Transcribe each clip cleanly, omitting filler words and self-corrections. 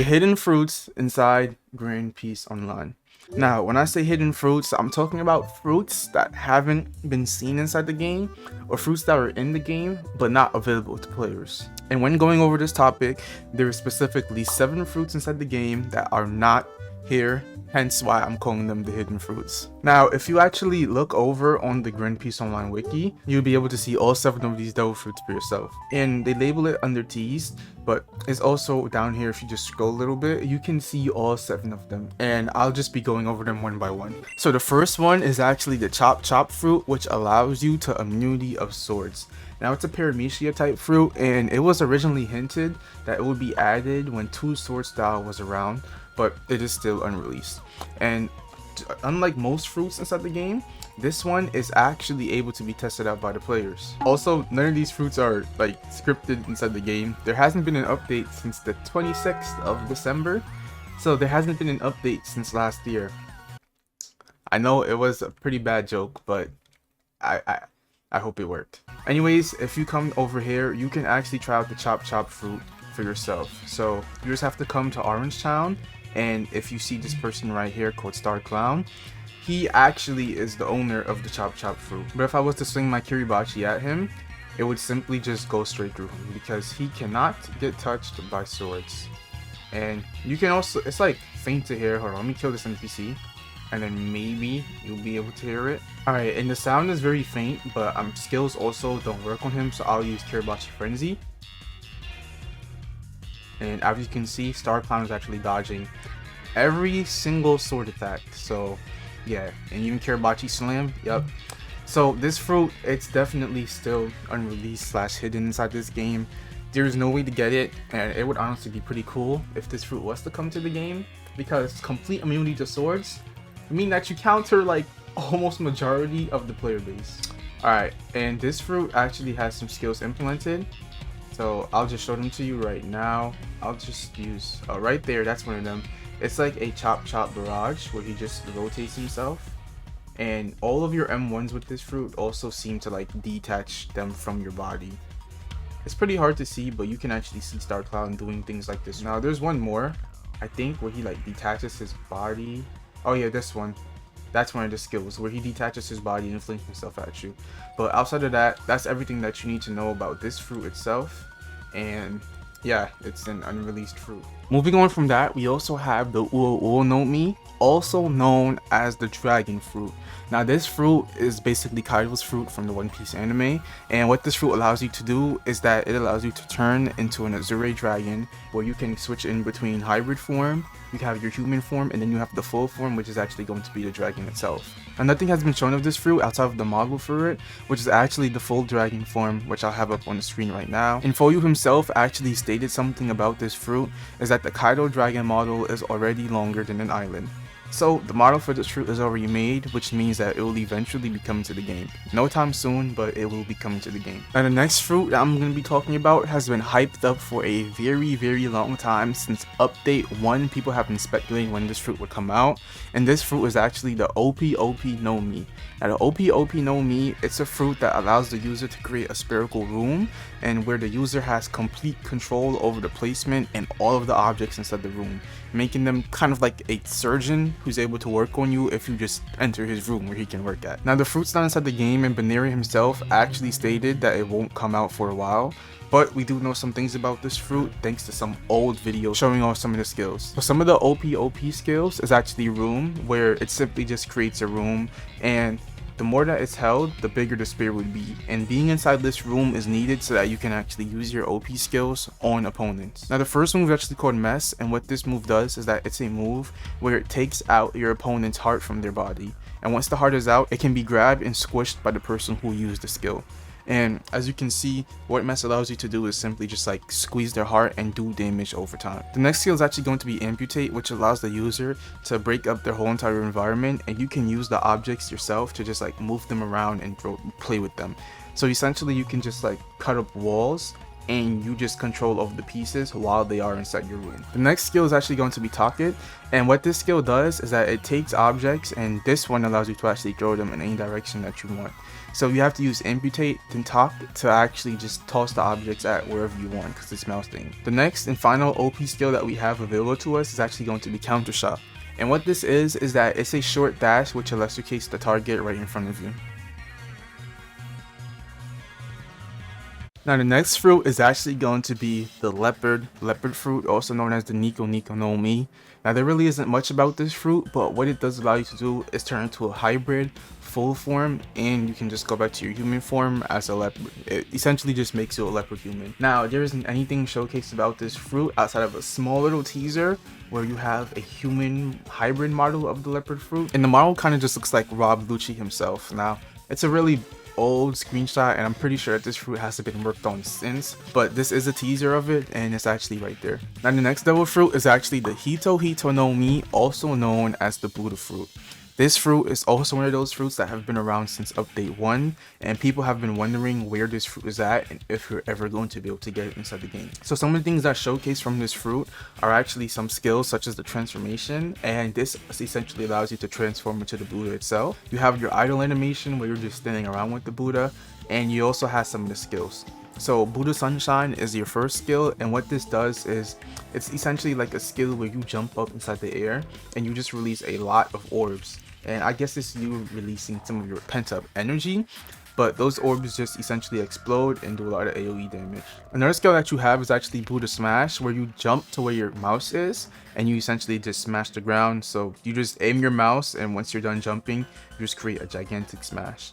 The hidden fruits inside Grand Peace Online. Now, when I say hidden fruits, I'm talking about fruits that haven't been seen inside the game, or fruits that are in the game but not available to players. And when going over this topic, there are specifically 7 fruits inside the game that are not here, hence why I'm calling them the hidden fruits. Now, if you actually look over on the Grand Peace Online wiki, you'll be able to see all 7 of these devil fruits for yourself. And they label it under teased, but it's also down here. If you just scroll a little bit, you can see all 7 of them, and I'll just be going over them one by one. So the first one is actually the chop fruit, which allows you to immunity of swords. Now, it's a paramecia type fruit, and it was originally hinted that it would be added when 2 sword style was around, but it is still unreleased. And unlike most fruits inside the game, this one is actually able to be tested out by the players. Also, none of these fruits are like scripted inside the game. There hasn't been an update since the 26th of December, so there hasn't been an update since last year. I know it was a pretty bad joke, but I hope it worked. Anyways, if you come over here, you can actually try out the chop fruit for yourself. So you just have to come to Orange Town, and if you see this person right here called Star Clown, he actually is the owner of the chop fruit. But if I was to swing my Kiribachi at him, it would simply just go straight through him because he cannot get touched by swords. And you can also, it's like faint to hear. Hold on, let me kill this NPC, and then maybe you'll be able to hear it. Alright, and the sound is very faint, but skills also don't work on him, so I'll use Kiribachi Frenzy. And as you can see, Star Clown is actually dodging every single sword attack. So yeah, and even Kiribachi Slam, yep. So this fruit, it's definitely still unreleased / hidden inside this game. There's no way to get it, and it would honestly be pretty cool if this fruit was to come to the game, because complete immunity to swords, I mean that you counter like almost majority of the player base. Alright, and this fruit actually has some skills implemented. So I'll just show them to you right now. I'll just use right there, that's one of them. It's like a chop barrage where he just rotates himself, and all of your M1s with this fruit also seem to like detach them from your body. It's pretty hard to see, but you can actually see Star Clown doing things like this. Now there's one more, I think, where he like detaches his body. Oh yeah, this one. That's one of the skills where he detaches his body and flings himself at you. But outside of that, that's everything that you need to know about this fruit itself. And yeah, it's an unreleased fruit. Moving on from that, we also have the Uo no Mi, also known as the dragon fruit. Now this fruit is basically Kaido's fruit from the One Piece anime, and what this fruit allows you to do is that it allows you to turn into an Azure dragon, where you can switch in between hybrid form, you have your human form, and then you have the full form, which is actually going to be the dragon itself. And nothing has been shown of this fruit outside of the model for it, which is actually the full dragon form, which I'll have up on the screen right now. And Foyu himself actually stated something about this fruit, is that the Kaido dragon model is already longer than an island. So the model for this fruit is already made, which means that it will eventually be coming to the game. No time soon, but it will be coming to the game. Now the next fruit that I'm going to be talking about has been hyped up for a very long time. Since update 1, people have been speculating when this fruit would come out, and this fruit is actually the OP no Mi. Now the OP no Mi, it's a fruit that allows the user to create a spherical room, and where the user has complete control over the placement and all of the objects inside the room, making them kind of like a surgeon who's able to work on you if you just enter his room where he can work at. Now the fruit's not inside the game, and Baneri himself actually stated that it won't come out for a while, but we do know some things about this fruit thanks to some old videos showing off some of the skills. So some of the OP skills is actually room, where it simply just creates a room, and the more that it's held, the bigger the spear would be, and being inside this room is needed so that you can actually use your OP skills on opponents. Now the first move is actually called Mess, and what this move does is that it's a move where it takes out your opponent's heart from their body, and once the heart is out, it can be grabbed and squished by the person who used the skill. And as you can see, what Mess allows you to do is simply just like squeeze their heart and do damage over time. The next skill is actually going to be Amputate, which allows the user to break up their whole entire environment, and you can use the objects yourself to just like move them around and play with them. So essentially you can just like cut up walls and you just control over the pieces while they are inside your ruin. The next skill is actually going to be Talkit, and what this skill does is that it takes objects, and this one allows you to actually throw them in any direction that you want. So you have to use amputate and talk to actually just toss the objects at wherever you want, because it's mouse thing. The next and final OP skill that we have available to us is actually going to be counter shot. And what this is that it's a short dash which electrocutes the target right in front of you. Now the next fruit is actually going to be the Leopard Fruit, also known as the Nico no Mi. Now there really isn't much about this fruit, but what it does allow you to do is turn into a hybrid full form, and you can just go back to your human form as a leopard. It essentially just makes you a leopard human. Now there isn't anything showcased about this fruit outside of a small little teaser where you have a human hybrid model of the Leopard Fruit, and the model kind of just looks like ROBLOX himself. Now it's a really old screenshot, and I'm pretty sure that this fruit hasn't been worked on since, but this is a teaser of it, and it's actually right there. Now the next devil fruit is actually the Hito no Mi, also known as the Buddha fruit. This fruit is also one of those fruits that have been around since update 1, and people have been wondering where this fruit is at and if you're ever going to be able to get it inside the game. So some of the things that showcase from this fruit are actually some skills such as the transformation, and this essentially allows you to transform into the Buddha itself. You have your idle animation where you're just standing around with the Buddha, and you also have some of the skills. So Buddha Sunshine is your first skill, and what this does is it's essentially like a skill where you jump up inside the air and you just release a lot of orbs. And I guess it's you releasing some of your pent-up energy, but those orbs just essentially explode and do a lot of AoE damage. Another skill that you have is actually Buddha Smash, where you jump to where your mouse is and you essentially just smash the ground. So you just aim your mouse, and once you're done jumping, you just create a gigantic smash.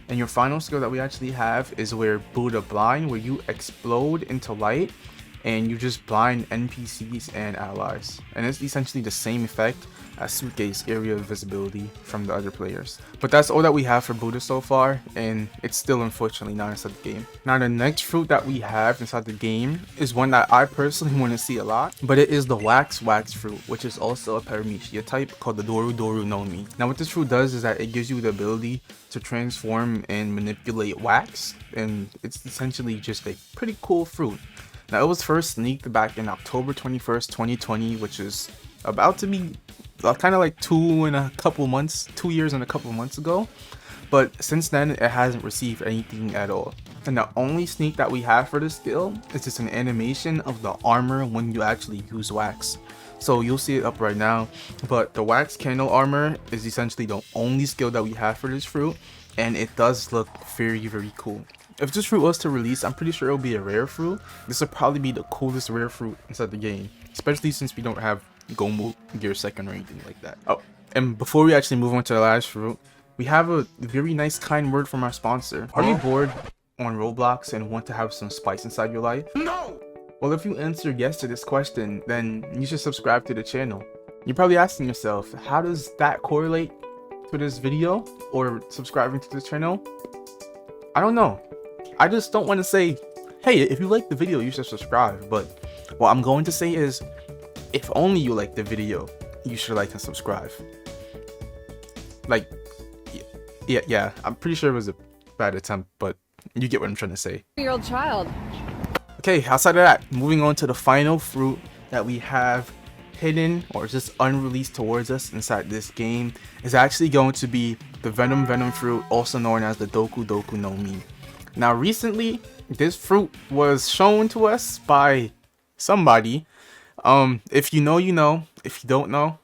And your final skill that we actually have is where Buddha Blind, where you explode into light and you just blind NPCs and allies. And it's essentially the same effect as Suike's area of visibility from the other players. But that's all that we have for Buddha so far, and it's still unfortunately not inside the game. Now the next fruit that we have inside the game is one that I personally want to see a lot, but it is the wax fruit, which is also a Paramecia type called the Doru no Mi. Now what this fruit does is that it gives you the ability to transform and manipulate wax, and it's essentially just a pretty cool fruit. Now it was first sneaked back in October 21st, 2020, which is about to be kind of like 2 years and a couple months ago, but since then it hasn't received anything at all. And the only sneak that we have for this skill is just an animation of the armor when you actually use wax. So you'll see it up right now, but the wax candle armor is essentially the only skill that we have for this fruit, and it does look very cool. If this fruit was to release, I'm pretty sure it'll be a rare fruit. This will probably be the coolest rare fruit inside the game, especially since we don't have Gomu Gear 2nd or anything like that. Oh, and before we actually move on to the last fruit, we have a very nice kind word from our sponsor. Are you bored on Roblox and want to have some spice inside your life? No! Well, if you answered yes to this question, then you should subscribe to the channel. You're probably asking yourself, how does that correlate to this video or subscribing to this channel? I don't know. I just don't want to say, hey, if you like the video, you should subscribe. But what I'm going to say is, if only you like the video, you should like and subscribe. Like, yeah, I'm pretty sure it was a bad attempt, but you get what I'm trying to say. 3-year-old child. Okay, outside of that, moving on to the final fruit that we have hidden or just unreleased towards us inside this game is actually going to be the Venom fruit, also known as the Doku no Mi. Now recently, this fruit was shown to us by somebody. If you know, you know. If you don't know,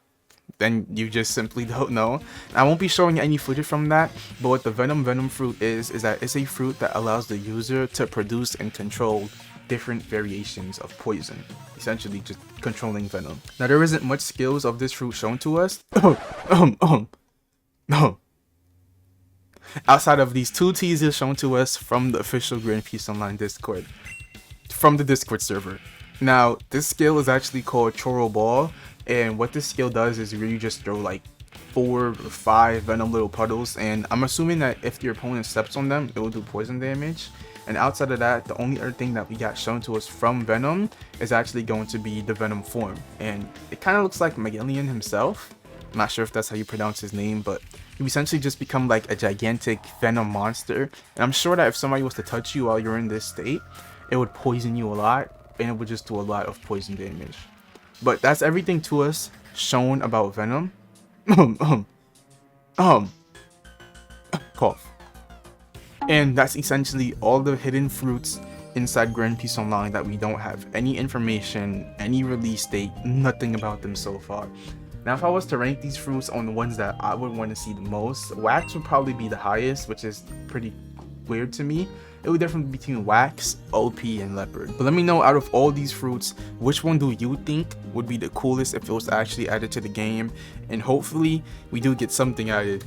then you just simply don't know. I won't be showing any footage from that, but what the Venom fruit is that it's a fruit that allows the user to produce and control different variations of poison, essentially just controlling venom. Now there isn't much skills of this fruit shown to us. No. Outside of these 2 teasers shown to us from the official Grand Peace Online Discord, from the Discord server. Now this skill is actually called Choro Ball, and what this skill does is where you just throw like 4 or 5 venom little puddles, and I'm assuming that if your opponent steps on them, it will do poison damage. And outside of that, the only other thing that we got shown to us from Venom is actually going to be the Venom form, and it kind of looks like Magellan himself. I'm not sure if that's how you pronounce his name, but you essentially just become like a gigantic venom monster. And I'm sure that if somebody was to touch you while you're in this state, it would poison you a lot, and it would just do a lot of poison damage. But that's everything to us shown about Venom. Cough. And that's essentially all the hidden fruits inside Grand Peace Online that we don't have any information, any release date, nothing about them so far. Now, if I was to rank these fruits on the ones that I would want to see the most, Wax would probably be the highest, which is pretty weird to me. It would definitely be between Wax, OP, and Leopard. But let me know, out of all these fruits, which one do you think would be the coolest if it was actually added to the game? And hopefully, we do get something added,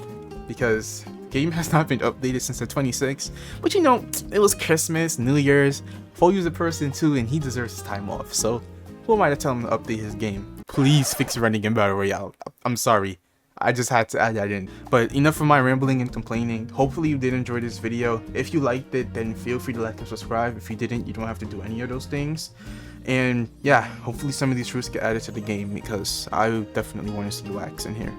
because game has not been updated since the 26th. But you know, it was Christmas, New Year's, Foyu's a person too, and he deserves his time off. So who am I to tell him to update his game? Please fix running in Battle Royale. I'm sorry, I just had to add that in. But enough of my rambling and complaining. Hopefully you did enjoy this video. If you liked it, then feel free to like and subscribe. If you didn't, you don't have to do any of those things. And yeah, hopefully some of these fruits get added to the game, because I definitely want to see Wax in here.